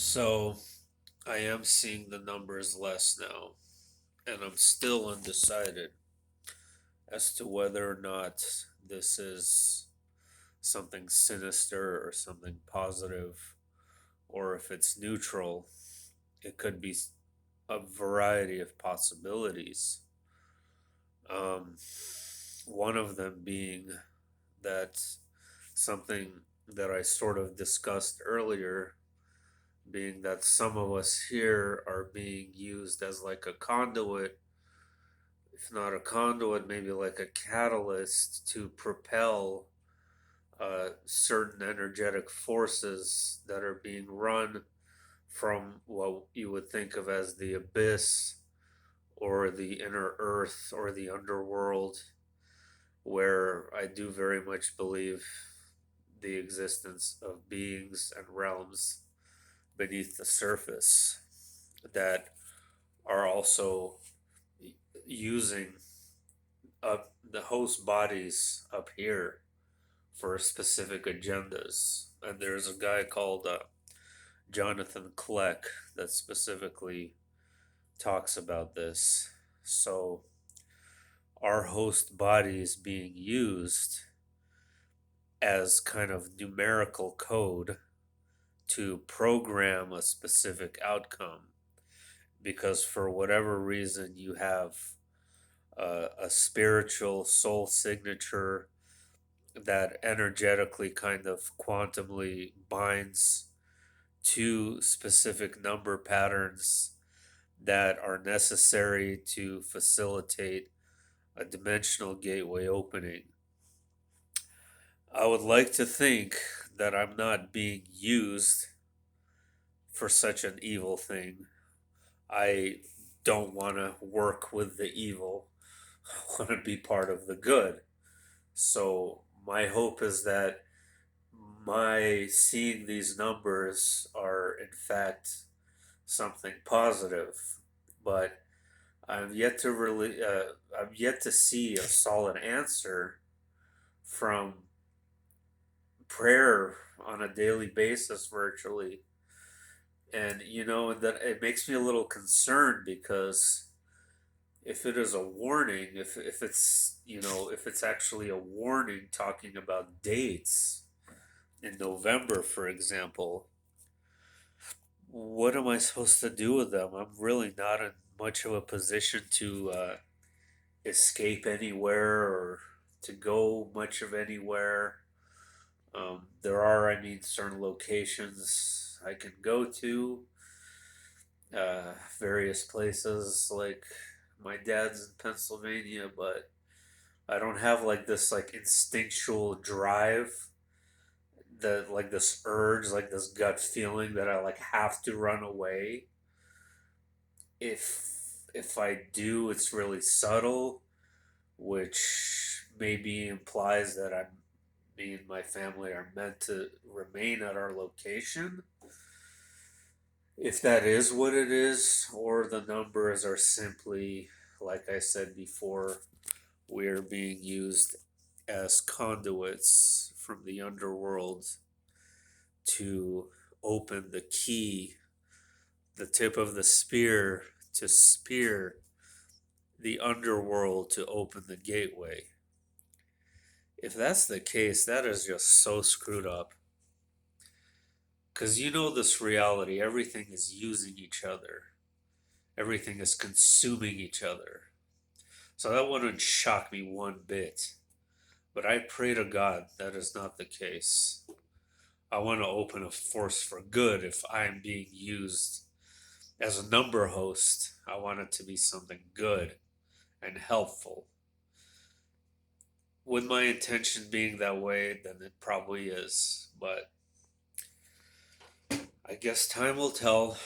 So I am seeing the numbers less now, and I'm still undecided as to whether or not this is something sinister or something positive, or if it's neutral. It could be a variety of possibilities. Um, one of them being that something that I sort of discussed earlier, being that some of us here are being used as like a conduit, if not a conduit, maybe like a catalyst to propel certain energetic forces that are being run from what you would think of as the abyss or the inner earth or the underworld, where I do very much believe the existence of beings and realms beneath the surface that are also using up the host bodies up here for specific agendas. And there's a guy called Jonathan Kleck that specifically talks about this. So our host body is being used as kind of numerical code to program a specific outcome because for whatever reason you have a spiritual soul signature that energetically kind of quantumly binds to specific number patterns that are necessary to facilitate a dimensional gateway opening. I would like to think that I'm not being used for such an evil thing. I don't want to work with the evil. I want to be part of the good. So my hope is that my seeing these numbers are in fact something positive, but I'm yet to see a solid answer from prayer on a daily basis virtually. And that it makes me a little concerned because if it is a warning, if it's if it's actually a warning talking about dates in November, for example, what am I supposed to do with them? I'm really not in much of a position to escape anywhere or to go much of anywhere. There are, I mean, certain locations I can go to, various places like my dad's in Pennsylvania, but I don't have like this like instinctual drive that like this urge, like this gut feeling that I like have to run away. If I do, it's really subtle, which maybe implies that me and my family are meant to remain at our location. If that is what it is, or the numbers are simply, like I said before, we're being used as conduits from the underworld to open the key, the tip of the spear to spear the underworld to open the gateway. If that's the case, that is just so screwed up. Because this reality, everything is using each other, everything is consuming each other. So that wouldn't shock me one bit. But I pray to God that is not the case. I want to open a force for good if I'm being used as a number host. I want it to be something good and helpful. With my intention being that way, then it probably is. But I guess time will tell.